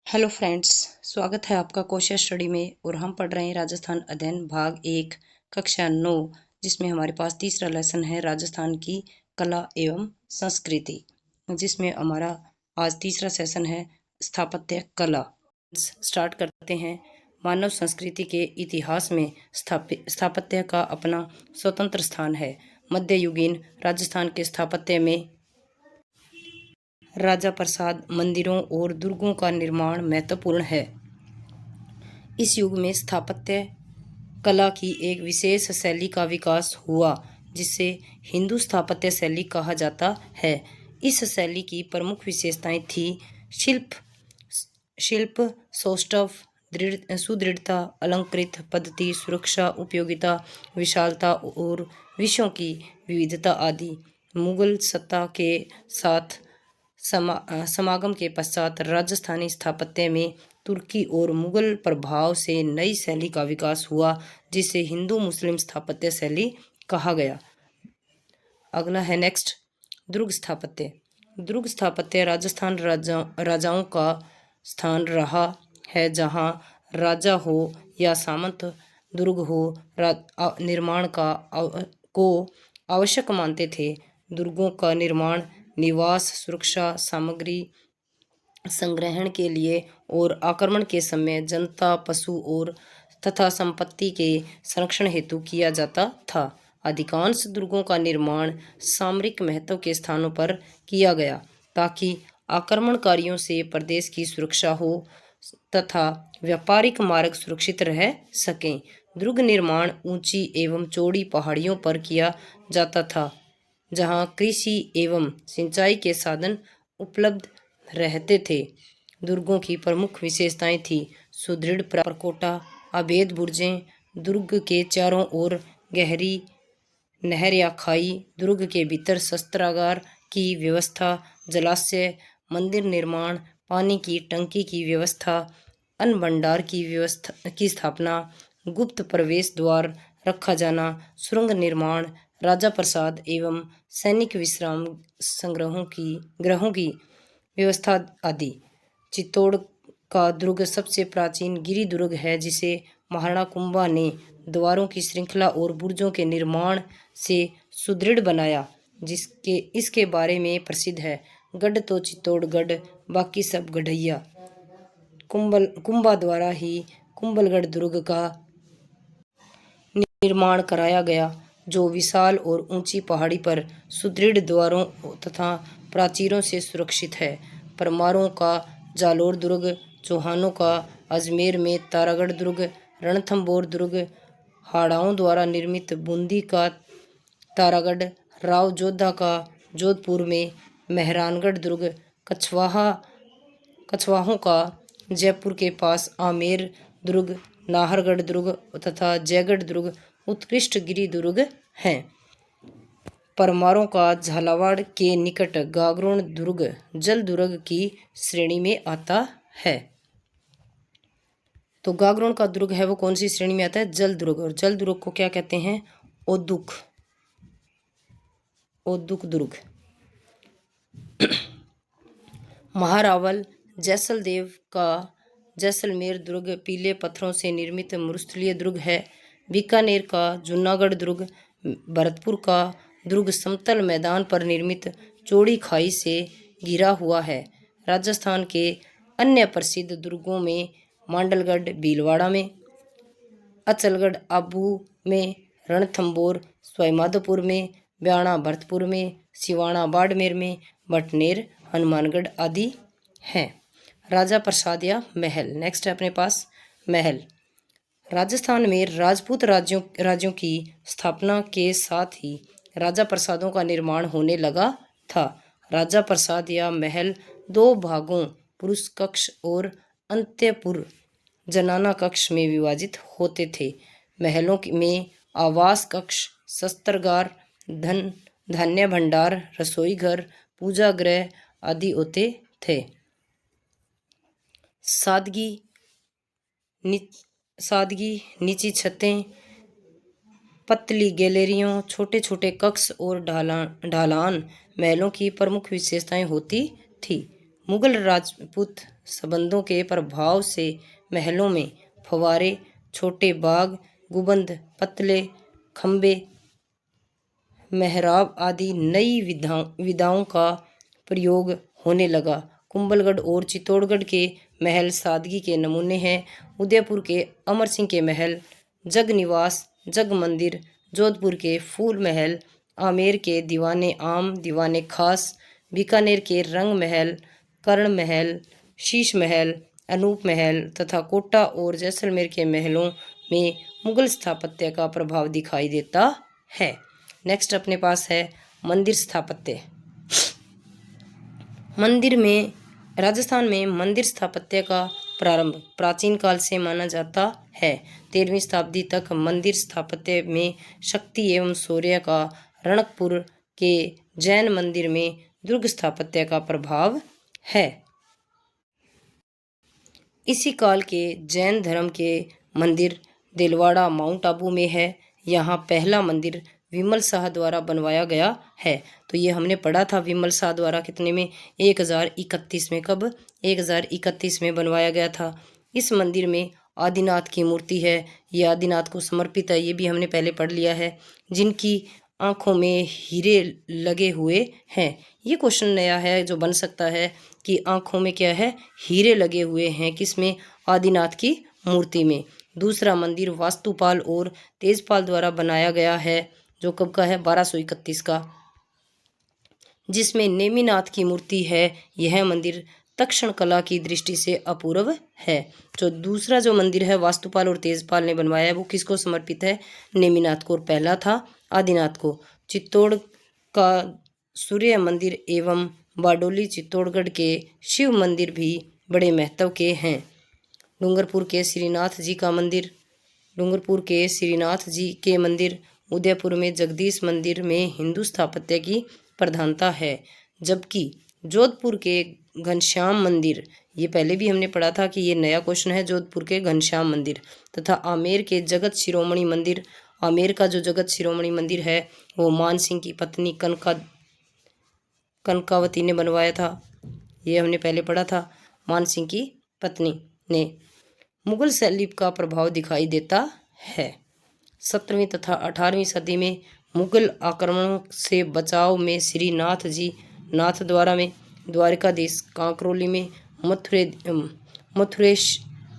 Hello friends, स्वागत है आपका कौशल स्टडी में। और हम पढ़ रहे हैं राजस्थान अध्ययन भाग 1 कक्षा 9, जिसमें हमारे पास तीसरा लेसन है राजस्थान की कला एवं संस्कृति, जिसमें हमारा आज तीसरा सेशन है स्थापत्य कला। स्टार्ट करते हैं। मानव संस्कृति के इतिहास में स्थापत्य का अपना स्वतंत्र स्थान है। मध्ययुगीन राजस्थान के स्थापत्य में राजा प्रसाद मंदिरों और दुर्गों का निर्माण महत्वपूर्ण है। इस युग में स्थापत्य कला की एक विशेष शैली का विकास हुआ, जिसे हिंदू स्थापत्य शैली कहा जाता है। इस शैली की प्रमुख विशेषताएं थी शिल्प सौष्ठव, सुदृढ़ता, अलंकृत पद्धति, सुरक्षा, उपयोगिता, विशालता और विषयों की विविधता आदि। मुगल सत्ता के साथ समागम के पश्चात राजस्थानी स्थापत्य में तुर्की और मुगल प्रभाव से नई शैली का विकास हुआ, जिसे हिंदू मुस्लिम स्थापत्य शैली कहा गया। अगला है नेक्स्ट, दुर्ग स्थापत्य। दुर्ग स्थापत्य राजस्थान राजाओं का स्थान रहा है, जहां राजा हो या सामंत दुर्ग हो निर्माण को आवश्यक मानते थे। दुर्गों का निर्माण निवास, सुरक्षा, सामग्री संग्रहण के लिए और आक्रमण के समय जनता, पशु और तथा संपत्ति के संरक्षण हेतु किया जाता था। अधिकांश दुर्गों का निर्माण सामरिक महत्व के स्थानों पर किया गया, ताकि आक्रमणकारियों से प्रदेश की सुरक्षा हो तथा व्यापारिक मार्ग सुरक्षित रह सकें। दुर्ग निर्माण ऊंची एवं चौड़ी पहाड़ियों पर किया जाता था, जहां कृषि एवं सिंचाई के साधन उपलब्ध रहते थे। दुर्गों की प्रमुख विशेषताएं थी सुदृढ़ प्रकोटा, अभेद बुर्जें, दुर्ग के चारों ओर गहरी नहर या खाई, दुर्ग के भीतर शस्त्रागार की व्यवस्था, जलाशय, मंदिर निर्माण, पानी की टंकी की व्यवस्था, अन्न भंडार की स्थापना, गुप्त प्रवेश द्वार रखा जाना, सुरंग निर्माण, राजा प्रसाद एवं सैनिक विश्राम ग्रहों की व्यवस्था आदि। चित्तौड़ का दुर्ग सबसे प्राचीन गिरी दुर्ग है, जिसे महाराणा कुंभा ने द्वारों की श्रृंखला और बुर्जों के निर्माण से सुदृढ़ बनाया, इसके बारे में प्रसिद्ध है। गढ़ तो चित्तौड़गढ़, बाकी सब गढ़ैया। कुंभा द्वारा ही कुंभलगढ़ दुर्ग का निर्माण कराया गया, जो विशाल और ऊंची पहाड़ी पर सुदृढ़ द्वारों तथा प्राचीरों से सुरक्षित है। परमारों का जालोर दुर्ग, चौहानों का अजमेर में तारागढ़ दुर्ग, रणथंभौर दुर्ग, हाड़ाओं द्वारा निर्मित बूंदी का तारागढ़, राव जोधा का जोधपुर में मेहरानगढ़ दुर्ग, कछवाहों का जयपुर के पास आमेर दुर्ग, नाहरगढ़ दुर्ग तथा जयगढ़ दुर्ग उत्कृष्ट गिरी दुर्ग हैं। परमारों का झालावाड़ के निकट गागरोन दुर्ग जल दुर्ग की श्रेणी में आता है। तो गागरोन का दुर्ग है वो कौन सी श्रेणी में आता है? जल दुर्ग। और जल दुर्ग को क्या कहते हैं? ओदुक दुर्ग। महारावल जैसलदेव का जैसलमेर दुर्ग पीले पत्थरों से निर्मित मरुस्थलीय दुर्ग है। बीकानेर का जूनागढ़ दुर्ग, भरतपुर का दुर्ग समतल मैदान पर निर्मित चौड़ी खाई से घिरा हुआ है। राजस्थान के अन्य प्रसिद्ध दुर्गों में मांडलगढ़ भीलवाड़ा में, अचलगढ़ आबू में, रणथंभौर सवाईमाधोपुर में, ब्याणा भरतपुर में, सिवाना बाड़मेर में, भटनेर हनुमानगढ़ आदि हैं। राजा प्रसाद या महल। नेक्स्ट है अपने पास महल। राजस्थान में राजपूत राज्यों की स्थापना के साथ ही राजा प्रसादों का निर्माण होने लगा था। राजा प्रसाद या महल दो भागों पुरुष कक्ष और अंत्यपुर जनाना कक्ष में विभाजित होते थे। महलों में आवास कक्ष, शस्त्रागार, धान्य भंडार, रसोई घर, पूजा गृह आदि होते थे। सादगी, नीची छतें, पतली गैलरियों, छोटे छोटे कक्ष और ढालान महलों की प्रमुख विशेषताएं होती थी। मुगल राजपूत संबंधों के प्रभाव से महलों में फव्वारे, छोटे बाग, गुंबद, पतले खंबे, मेहराब आदि नई विधाओं का प्रयोग होने लगा। कुंभलगढ़ और चित्तौड़गढ़ के महल सादगी के नमूने हैं। उदयपुर के अमर सिंह के महल, जग निवास, जग मंदिर, जोधपुर के फूल महल, आमेर के दीवाने आम, दीवाने खास, बीकानेर के रंग महल, कर्ण महल, शीश महल, अनूप महल तथा कोटा और जैसलमेर के महलों में मुगल स्थापत्य का प्रभाव दिखाई देता है। नेक्स्ट अपने पास है मंदिर स्थापत्य। राजस्थान में मंदिर स्थापत्य का प्रारंभ प्राचीन काल से माना जाता है। 13वीं शताब्दी तक मंदिर स्थापत्य में शक्ति एवं शौर्य का रणकपुर के जैन मंदिर में दुर्ग स्थापत्य का प्रभाव है। इसी काल के जैन धर्म के मंदिर देलवाड़ा माउंट आबू में है। यहाँ पहला मंदिर विमल शाह द्वारा बनवाया गया है। तो ये हमने पढ़ा था विमल शाह द्वारा कितने में 1031 में, कब 1031 में बनवाया गया था। इस मंदिर में आदिनाथ की मूर्ति है। ये आदिनाथ को समर्पित है, ये भी हमने पहले पढ़ लिया है। जिनकी आंखों में हीरे लगे हुए हैं। ये क्वेश्चन नया है जो बन सकता है कि आंखों में क्या है, हीरे लगे हुए हैं, किसमें, आदिनाथ की मूर्ति में। दूसरा मंदिर वास्तुपाल और तेजपाल द्वारा बनाया गया है, जो कब का है, 1231 का, जिसमें नेमिनाथ की मूर्ति है। यह मंदिर तक्षण कला की दृष्टि से अपूर्व है। जो दूसरा जो मंदिर है वास्तुपाल और तेजपाल ने बनवाया है वो किसको समर्पित है, नेमिनाथ को, और पहला था आदिनाथ को। चित्तौड़ का सूर्य मंदिर एवं बारडोली चित्तौड़गढ़ के शिव मंदिर भी बड़े महत्व के हैं। डूंगरपुर के श्रीनाथ जी का मंदिर, डूंगरपुर के श्रीनाथ जी के मंदिर, उदयपुर में जगदीश मंदिर में हिंदू स्थापत्य की प्रधानता है। जबकि जोधपुर के घनश्याम मंदिर, ये पहले भी हमने पढ़ा था कि ये नया क्वेश्चन है, जोधपुर के घनश्याम मंदिर तथा आमेर के जगत शिरोमणि मंदिर। आमेर का जो जगत शिरोमणि मंदिर है वो मान सिंह की पत्नी कनकावती ने बनवाया था। ये हमने पहले पढ़ा था, मान सिंह की पत्नी ने। मुगल शैली का प्रभाव दिखाई देता है। 17वीं तथा 18वीं सदी में मुगल आक्रमणों से बचाव में श्रीनाथ जी नाथद्वारा में, द्वारकाधीश कांकरोली में, मथुरेश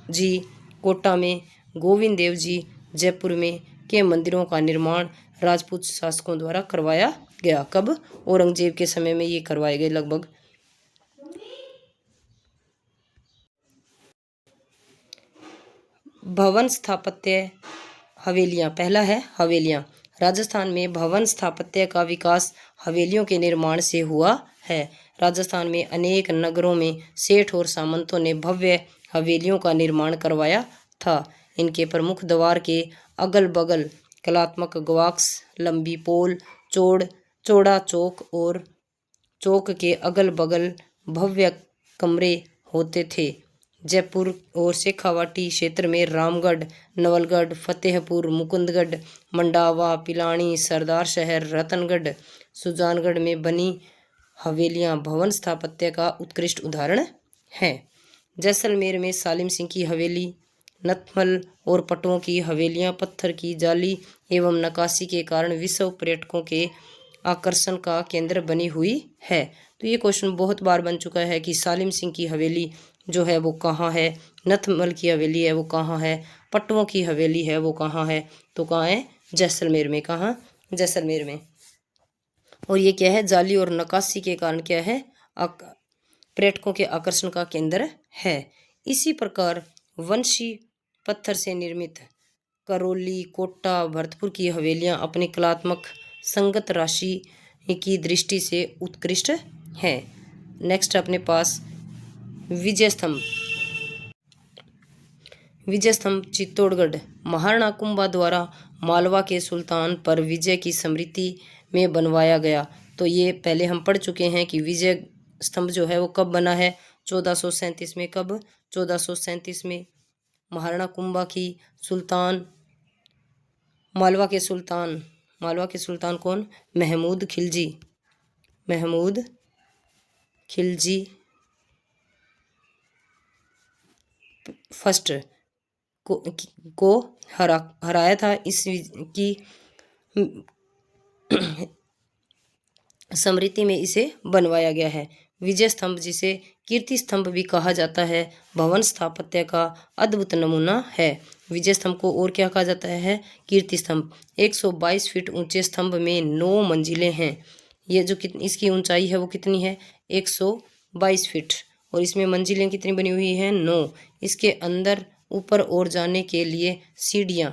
जी कोटा में, गोविंद देव जी जयपुर में के मंदिरों का निर्माण राजपूत शासकों द्वारा करवाया गया। कब, औरंगजेब के समय में ये करवाए गए लगभग। भवन स्थापत्य हवेलियां, पहला है हवेलियां। राजस्थान में भवन स्थापत्य का विकास हवेलियों के निर्माण से हुआ है। राजस्थान में अनेक नगरों में सेठ और सामंतों ने भव्य हवेलियों का निर्माण करवाया था। इनके प्रमुख द्वार के अगल बगल कलात्मक गवाक्स, लंबी पोल, चौड़ा चौक और चौक के अगल बगल भव्य कमरे होते थे। जयपुर और शेखावाटी क्षेत्र में रामगढ़, नवलगढ़, फतेहपुर, मुकुंदगढ़, मंडावा, पिलानी, सरदार शहर, रतनगढ़, सुजानगढ़ में बनी हवेलियां भवन स्थापत्य का उत्कृष्ट उदाहरण हैं। जैसलमेर में सालिम सिंह की हवेली, नथमल और पटुओं की हवेलियां पत्थर की जाली एवं नक्काशी के कारण विश्व पर्यटकों के आकर्षण का केंद्र बनी हुई है। तो ये क्वेश्चन बहुत बार बन चुका है कि सालिम सिंह की हवेली जो है वो कहाँ है, नथमल की हवेली है वो कहाँ है, पट्टुओं की हवेली है वो कहाँ है, तो कहाँ है, जैसलमेर में। कहाँ, जैसलमेर में। और ये क्या है, जाली और नक्काशी के कारण क्या है, पर्यटकों के आकर्षण का केंद्र है। इसी प्रकार वंशी पत्थर से निर्मित करौली, कोटा, भरतपुर की हवेलियां अपनी कलात्मक संगत राशि की दृष्टि से उत्कृष्ट हैं। नेक्स्ट अपने पास विजय स्तंभ। विजय स्तंभ चित्तौड़गढ़ महाराणा कुंभा द्वारा मालवा के सुल्तान पर विजय की स्मृति में बनवाया गया। तो ये पहले हम पढ़ चुके हैं कि विजय स्तंभ जो है वो कब बना है, 1437 में। कब, 1437 में। महाराणा कुंभा की सुल्तान, मालवा के सुल्तान कौन, महमूद खिलजी फर्स्ट को हराया था। की स्मृति में इसे बनवाया गया है। विजय स्तंभ, जिसे कीर्ति स्तंभ भी कहा जाता है, भवन स्थापत्य का अद्भुत नमूना है। विजय स्तंभ को और क्या कहा जाता है? कीर्ति स्तंभ। 122 फीट ऊंचे स्तंभ में 9 मंजिलें हैं। ये जो इसकी ऊंचाई है वो कितनी है? 122 फीट। और इसमें मंजिलें कितनी बनी हुई हैं? 9। इसके अंदर ऊपर और जाने के लिए सीढ़ियां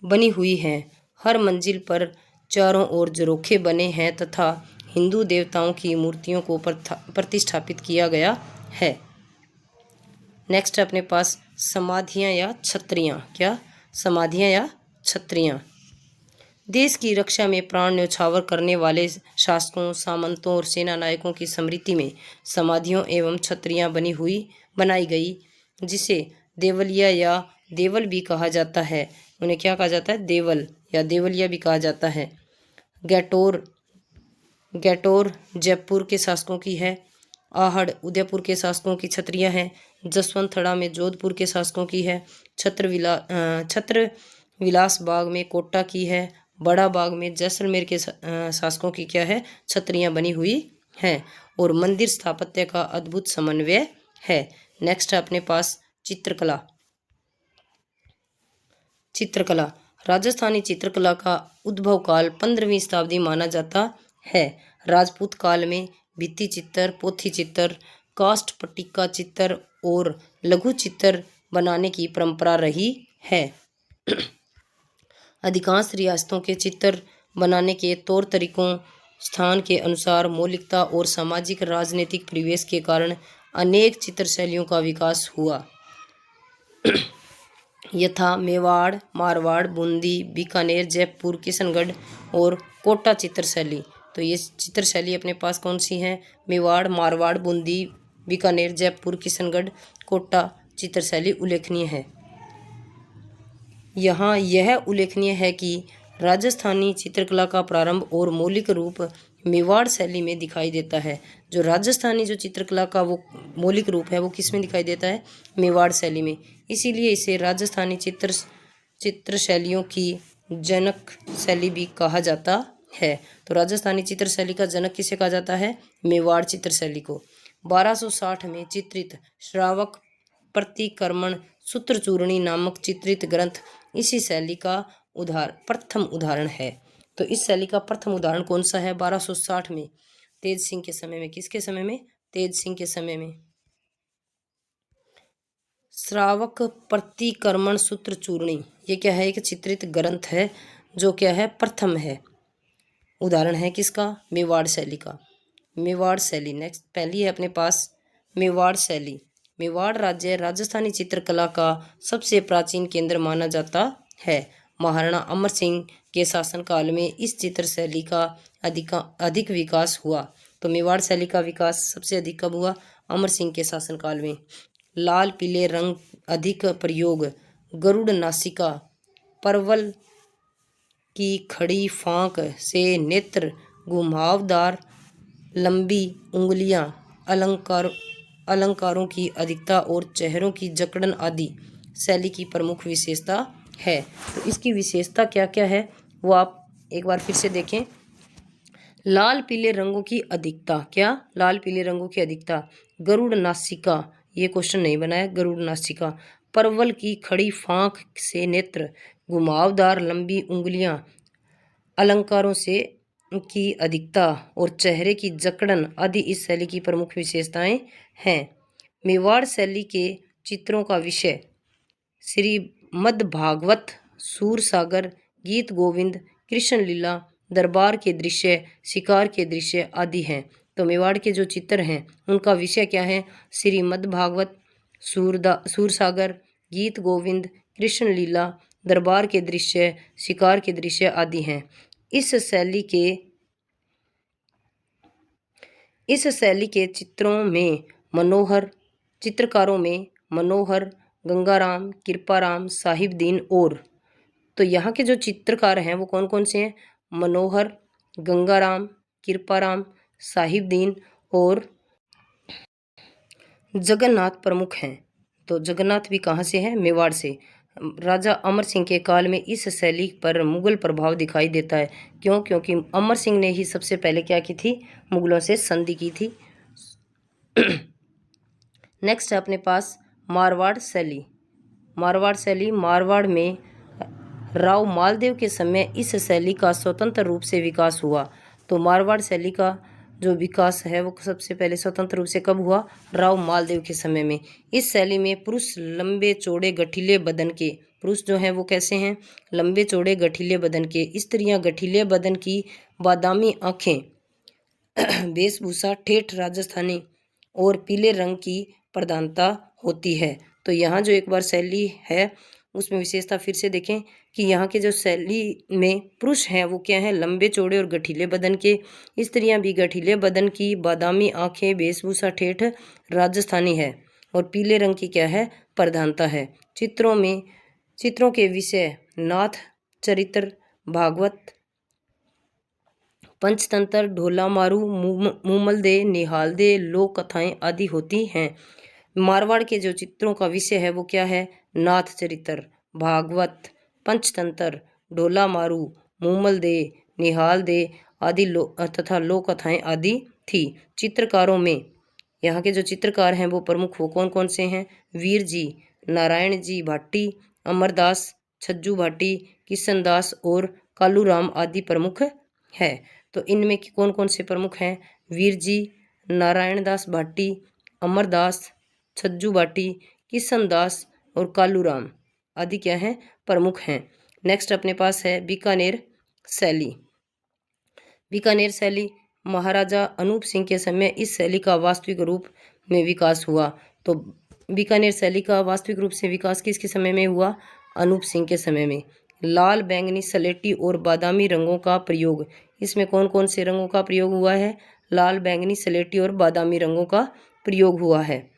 बनी हुई हैं। हर मंजिल पर चारों ओर झरोखे बने हैं तथा हिंदू देवताओं की मूर्तियों को प्रतिष्ठापित किया गया है। नेक्स्ट है अपने पास समाधियां या छत्रियां। क्या? समाधियां या छत्रियां। देश की रक्षा में प्राण न्यौछावर करने वाले शासकों, सामंतों और सेना नायकों की स्मृति में समाधियों एवं छत्रियां बनाई गई, जिसे देवलिया या देवल भी कहा जाता है। उन्हें क्या कहा जाता है? देवल या देवलिया भी कहा जाता है। गैटोर जयपुर के शासकों की है। आहड़ उदयपुर के शासकों की छत्रियां हैं। जसवंतथड़ा में जोधपुर के शासकों की है। छत्र विलास बाग में कोटा की है। बड़ा बाग में जैसलमेर के शासकों की क्या है? छत्रियां बनी हुई हैं। और मंदिर स्थापत्य का अद्भुत समन्वय है। नेक्स्ट है अपने पास चित्रकला। राजस्थानी चित्रकला का उद्भव काल 15वीं शताब्दी माना जाता है। राजपूत काल में भित्ति चित्र, पोथी चित्र, काष्ठ पट्टिका चित्र और लघु चित्र बनाने की परंपरा रही है। अधिकांश रियासतों के चित्र बनाने के तौर तरीकों, स्थान के अनुसार मौलिकता और सामाजिक राजनीतिक परिवेश के कारण अनेक चित्र शैलियों का विकास हुआ, यथा मेवाड़, मारवाड़, बूंदी, बीकानेर, जयपुर, किशनगढ़ और कोटा चित्र शैली। तो ये चित्र शैली अपने पास कौन सी है? मेवाड़, मारवाड़, बूंदी, बीकानेर, जयपुर, किशनगढ़, कोटा चित्र शैली उल्लेखनीय है। यहाँ यह उल्लेखनीय है कि राजस्थानी चित्रकला का प्रारंभ और मौलिक रूप मेवाड़ शैली में दिखाई देता है। जो राजस्थानी जो चित्रकला का वो मौलिक रूप है वो किस में दिखाई देता है? मेवाड़ शैली में। इसीलिए इसे राजस्थानी चित्र शैलियों की जनक शैली भी कहा जाता है। तो राजस्थानी चित्र शैली का जनक किसे कहा जाता है? मेवाड़ चित्र शैली को। 1260 में चित्रित श्रावक प्रतिक्रमण सूत्रचूर्णी नामक चित्रित ग्रंथ इसी शैली का प्रथम उदाहरण है। तो इस शैली का प्रथम उदाहरण कौन सा है? 1260 में तेज सिंह के समय में। किसके समय में? तेज सिंह के समय में। श्रावक प्रतिक्रमण सूत्रचूर्णी, ये क्या है? एक चित्रित ग्रंथ है जो क्या है? प्रथम है, उदाहरण है किसका? मेवाड़ शैली का। मेवाड़ शैली नेक्स्ट पहली है अपने पास मेवाड़ शैली। मेवाड़ राज्य राजस्थानी चित्रकला का सबसे प्राचीन केंद्र माना जाता है। महाराणा अमर सिंह के शासनकाल में इस चित्र शैली का अधिक विकास हुआ। तो मेवाड़ शैली का विकास सबसे अधिक कब हुआ? अमर सिंह के शासनकाल में। लाल पीले रंग अधिक प्रयोग, गरुड़ नासिका, परवल की खड़ी फांक से नेत्र, घुमावदार लंबी उंगलियां, अलंकारों की अधिकता और चेहरों की जकड़न आदि शैली की प्रमुख विशेषता है। तो इसकी विशेषता क्या क्या है वो आप एक बार फिर से देखें। लाल पीले रंगों की अधिकता। क्या? लाल पीले रंगों की अधिकता। गरुड़ नासिका, ये क्वेश्चन नहीं बनाया। गरुड़ नासिका। परवल की खड़ी फांक से नेत्र, घुमावदार लंबी उंगलियां, अलंकारों से की अधिकता और चेहरे की जकड़न आदि इस शैली की प्रमुख विशेषताएं हैं। मेवाड़ शैली के चित्रों का विषय श्रीमद्भागवत, सूरसागर, गीत गोविंद, कृष्ण लीला, दरबार के दृश्य, शिकार के दृश्य आदि हैं। तो मेवाड़ के जो चित्र हैं उनका विषय क्या है? श्रीमद्भागवत, सूरसागर, गीत गोविंद, कृष्ण लीला, दरबार के दृश्य, शिकार के दृश्य आदि हैं। इस शैली के चित्रकारों में मनोहर, गंगाराम, कृपाराम, साहिबदीन और तो यहाँ के जो चित्रकार हैं वो कौन कौन से हैं? मनोहर, गंगाराम, कृपाराम, साहिबदीन और जगन्नाथ प्रमुख हैं। तो जगन्नाथ भी कहाँ से हैं? मेवाड़ से। राजा अमर सिंह के काल में इस शैली पर मुगल प्रभाव दिखाई देता है। क्यों? क्योंकि अमर सिंह ने ही सबसे पहले क्या की थी? मुगलों से संधि की थी। नेक्स्ट है अपने पास मारवाड़ शैली। मारवाड़ शैली, मारवाड़ में राव मालदेव के समय इस शैली का स्वतंत्र रूप से विकास हुआ। तो मारवाड़ शैली का जो विकास है वो सबसे पहले स्वतंत्र रूप से कब हुआ? राव मालदेव के समय में। इस शैली में पुरुष लंबे चौड़े गठीले बदन के, पुरुष जो हैं वो कैसे हैं? लंबे चौड़े गठीले बदन के, स्त्रियां गठीले बदन की, बादामी आंखें, वेशभूषा ठेठ राजस्थानी और पीले रंग की प्रधानता होती है। तो यहाँ जो एक बार शैली है उसमें विशेषता फिर से देखें कि यहाँ के जो शैली में पुरुष हैं वो क्या हैं? लंबे चौड़े और गठीले बदन के, स्त्रियां भी गठीले बदन की, बादामी आंखें, वेशभूषा ठेठ राजस्थानी है और पीले रंग की क्या है? प्रधानता है। चित्रों के विषय नाथ चरित्र, भागवत, पंचतंत्र, ढोला मारू, मूमल दे, निहाल दे, लोक कथाएं आदि होती हैं। मारवाड़ के जो चित्रों का विषय है वो क्या है? नाथ चरित्र, भागवत, पंचतंत्र, ढोला मारू, मूमल दे, निहाल दे आदि तथा लोक कथाएं आदि थी। चित्रकारों में यहाँ के जो चित्रकार हैं वो प्रमुख वो कौन कौन से हैं? वीर जी, नारायण जी भाटी, अमरदास, छज्जू भाटी, किशन दास और कालूराम आदि प्रमुख है। तो इनमें कौन कौन से प्रमुख हैं? वीर जी, नारायण दास भाटी, अमरदास, छज्जू भाटी, किशन दास और कालूराम आदि क्या हैं? प्रमुख हैं। नेक्स्ट अपने पास है बीकानेर शैली। बीकानेर शैली महाराजा अनूप सिंह के समय इस शैली का वास्तविक रूप में विकास हुआ। तो बीकानेर शैली का वास्तविक रूप से विकास किसके समय में हुआ? अनूप सिंह के समय में। लाल, बैंगनी, सलेटी और बादामी रंगों का प्रयोग, इसमें कौन कौन से रंगों का प्रयोग हुआ है? लाल, बैंगनी, सलेटी और बादामी रंगों का प्रयोग हुआ है।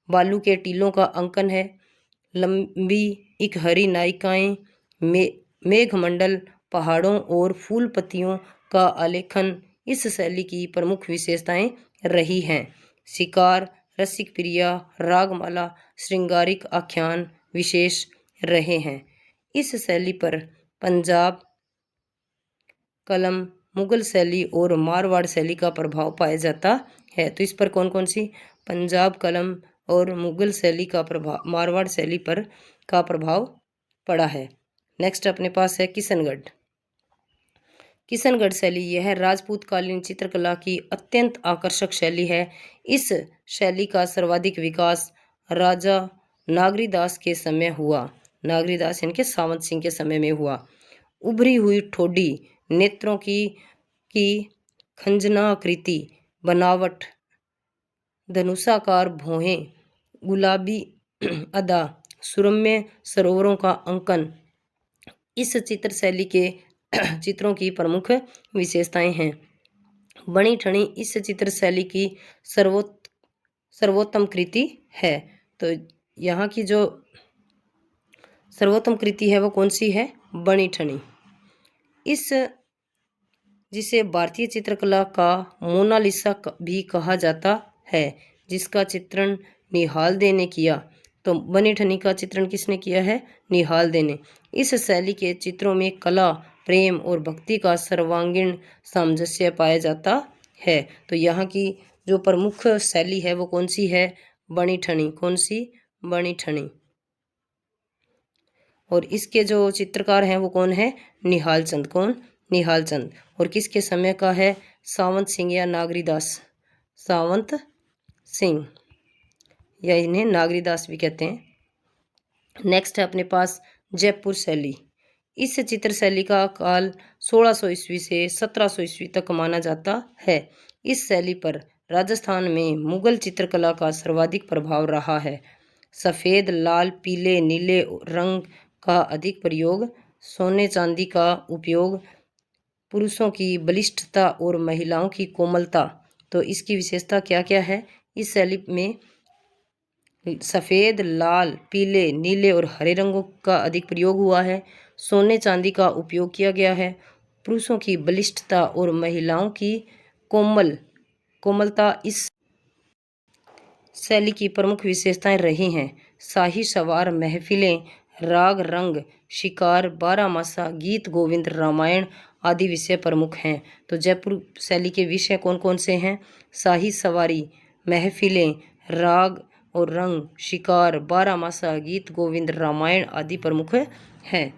बालू के टीलों का अंकन है। लंबी इकहरी नायिकाएं, मेघमंडल, पहाड़ों और फूल पत्तियों का आलेखन इस शैली की प्रमुख विशेषताएं रही हैं। शिकार, रसिक प्रिया, रागमाला, श्रृंगारिक आख्यान विशेष रहे हैं। इस शैली पर पंजाब, कलम, मुगल शैली और मारवाड़ शैली का प्रभाव पाया जाता है। तो इस पर कौन कौन सी? पंजाब, कलम और मुगल शैली का प्रभाव, मारवाड़ शैली पर का प्रभाव पड़ा है। नेक्स्ट अपने पास है किशनगढ़। किशनगढ़ शैली यह राजपूत कालीन चित्रकला की अत्यंत आकर्षक शैली है। इस शैली का सर्वाधिक विकास राजा नागरीदास के समय हुआ। नागरीदास इनके सावंत सिंह के समय में हुआ। उभरी हुई ठोडी, नेत्रों की खंजनाकृति बनावट, धनुषाकार भौहें, गुलाबी अदा, सुरम्य सरोवरों का अंकन इस चित्र शैली के चित्रों की प्रमुख विशेषताएं हैं। बनी ठनी इस चित्र शैली की सर्वोत्तम कृति है। तो यहाँ की जो सर्वोत्तम कृति है वो कौन सी है? बनी ठनी। इस जिसे भारतीय चित्रकला का मोनालिसा भी कहा जाता है, जिसका चित्रण निहाल दे ने किया। तो बनी ठनी का चित्रण किसने किया है? निहाल दे ने। इस शैली के चित्रों में कला, प्रेम और भक्ति का सर्वांगीण सामंजस्य पाया जाता है। तो यहाँ की जो प्रमुख शैली है वो कौन सी है? बनी ठनी। कौन सी? बनी ठनी। और इसके जो चित्रकार हैं वो कौन है? निहाल चंद। कौन? निहाल चंद। और किसके समय का है? सावंत सिंह या नागरीदास। सावंत सिंह या इन्हें नागरीदास भी कहते हैं। नेक्स्ट है अपने पास जयपुर शैली। इस चित्र शैली का काल 1600 ईस्वी से 1700 ईस्वी तक माना जाता है। इस शैली पर राजस्थान में मुगल चित्रकला का सर्वाधिक प्रभाव रहा है। सफ़ेद, लाल, पीले, नीले रंग का अधिक प्रयोग, सोने चांदी का उपयोग, पुरुषों की बलिष्ठता और महिलाओं की कोमलता। तो इसकी विशेषता क्या क्या है? इस शैली में सफ़ेद, लाल, पीले, नीले और हरे रंगों का अधिक प्रयोग हुआ है। सोने चांदी का उपयोग किया गया है। पुरुषों की बलिष्ठता और महिलाओं की कोमलता शैली की प्रमुख विशेषताएं रही हैं। शाही सवार महफिलें, राग रंग, शिकार, बारहमासा, गीत गोविंद, रामायण आदि विषय प्रमुख हैं। तो जयपुर शैली के विषय कौन कौन से हैं? शाही सवारी, महफिलें, राग और रंग, शिकार, बारहमासा, गीत गोविंद, रामायण आदि प्रमुख हैं।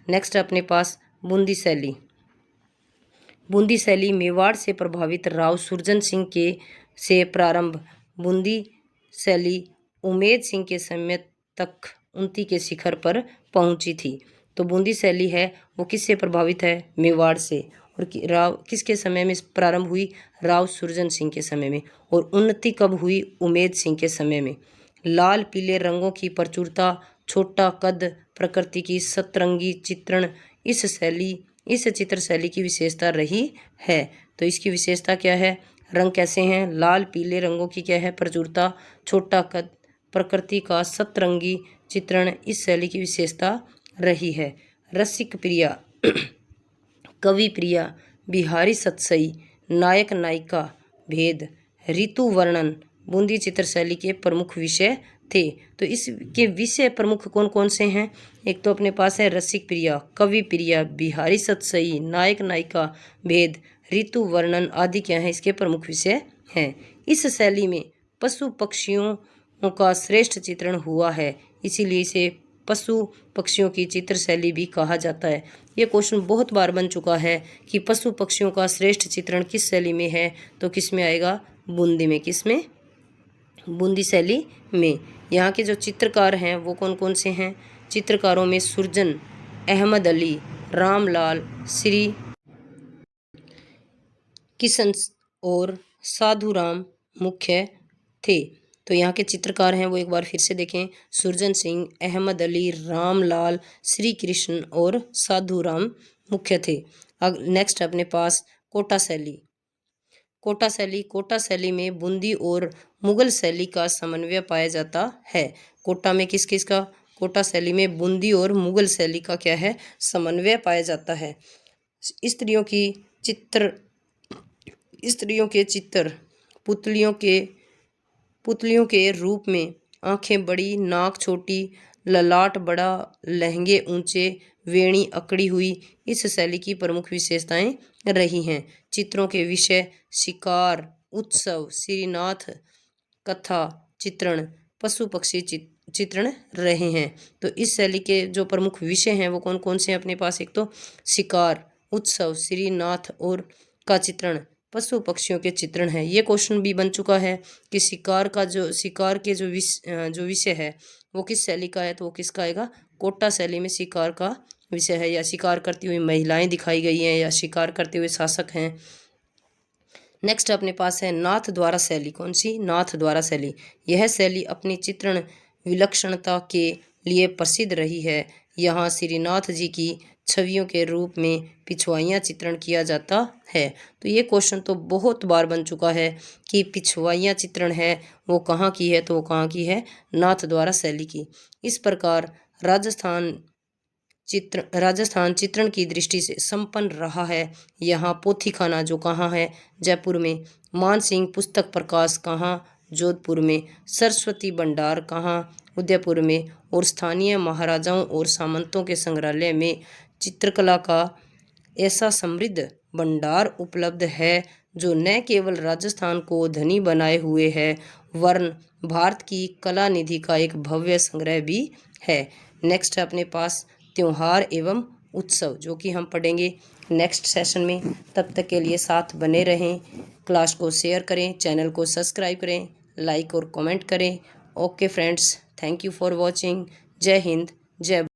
नेक्स्ट अपने पास बूंदी शैली। बूंदी शैली मेवाड़ से प्रभावित राव सुरजन सिंह के से प्रारंभ बूंदी शैली उमेद सिंह के समय तक उन्नति के शिखर पर पहुंची थी। तो बूंदी शैली है वो किससे प्रभावित है? मेवाड़ से। और राव किसके समय में प्रारंभ हुई? राव सुरजन सिंह के समय में। और उन्नति कब हुई? उमेद सिंह के समय में। लाल पीले रंगों की प्रचुरता, छोटा कद, प्रकृति की सतरंगी चित्रण इस चित्र शैली की विशेषता रही है। तो इसकी विशेषता क्या है? रंग कैसे हैं? लाल पीले रंगों की क्या है? प्रचुरता, छोटा कद, प्रकृति का सतरंगी चित्रण इस शैली की विशेषता रही है। रसिक प्रिया, कवि प्रिया, बिहारी सतसई, नायक नायिका भेद, ऋतु वर्णन बूंदी चित्र शैली के प्रमुख विषय थे। तो इसके विषय प्रमुख कौन कौन से हैं? एक तो अपने पास है रसिक प्रिया, कवि प्रिया, बिहारी सतसई, नायक नायिका भेद, ऋतु वर्णन आदि क्या है? इसके प्रमुख विषय हैं। इस शैली में पशु पक्षियों का श्रेष्ठ चित्रण हुआ है, इसीलिए इसे पशु पक्षियों की चित्र शैली भी कहा जाता है। ये क्वेश्चन बहुत बार बन चुका है कि पशु पक्षियों का श्रेष्ठ चित्रण किस शैली में है? तो किस में आएगा? बूंदी में। किस में? बूंदी शैली में। यहाँ के जो चित्रकार हैं वो कौन कौन से हैं? चित्रकारों में सुरजन, अहमद अली, रामलाल, श्री किशन और साधुराम मुख्य थे। तो यहाँ के चित्रकार हैं वो एक बार फिर से देखें, सुरजन सिंह, अहमद अली, रामलाल, श्री कृष्ण और साधुराम मुख्य थे। अब नेक्स्ट अपने पास कोटा शैली। कोटा शैली में बूंदी और मुगल शैली का समन्वय पाया जाता है। कोटा में किस किस का? कोटा शैली में बूंदी और मुगल शैली का क्या है? समन्वय पाया जाता है। स्त्रियों के चित्र पुतलियों के रूप में, आंखें बड़ी, नाक छोटी, ललाट बड़ा, लहंगे ऊंचे, वेणी अकड़ी हुई इस शैली की प्रमुख विशेषताएं रही हैं। चित्रों के विषय शिकार, उत्सव, श्रीनाथ कथा चित्रण, पशु पक्षी चित्रण रहे हैं। तो इस शैली के जो प्रमुख विषय हैं वो कौन कौन से हैं अपने पास? एक तो शिकार, उत्सव, श्रीनाथ और का चित्रण, पशु पक्षियों के चित्रण है। ये क्वेश्चन भी बन चुका है कि शिकार के जो विषय है वो किस शैली का है? तो वो किसका आएगा? कोटा शैली में शिकार का विषय है, या शिकार करती हुई महिलाएं दिखाई गई हैं, या शिकार करते हुए शासक हैं। नेक्स्ट अपने पास है नाथ द्वारा शैली। कौन सी? नाथ द्वारा शैली। यह शैली अपनी चित्रण विलक्षणता के लिए प्रसिद्ध रही है। यहाँ श्रीनाथ जी की छवियों के रूप में पिछवाइयाँ चित्रण किया जाता है। तो ये क्वेश्चन तो बहुत बार बन चुका है कि पिछवाइयाँ चित्रण है वो कहाँ की है? तो वो कहाँ की है? नाथ द्वारा शैली की। इस प्रकार राजस्थान चित्रण की दृष्टि से संपन्न रहा है। यहाँ पोथीखाना जो कहाँ है? जयपुर में। मानसिंह पुस्तक प्रकाश कहाँ? जोधपुर में। सरस्वती भंडार कहाँ? उदयपुर में। और स्थानीय महाराजाओं और सामंतों के संग्रहालय में चित्रकला का ऐसा समृद्ध भंडार उपलब्ध है जो न केवल राजस्थान को धनी बनाए हुए है वरन भारत की कला निधि का एक भव्य संग्रह भी है। नेक्स्ट है अपने पास त्योहार एवं उत्सव, जो कि हम पढ़ेंगे नेक्स्ट सेशन में। तब तक के लिए साथ बने रहें, क्लास को शेयर करें, चैनल को सब्सक्राइब करें, लाइक और कमेंट करें। Okay friends, thank you for watching. जय हिंद, जय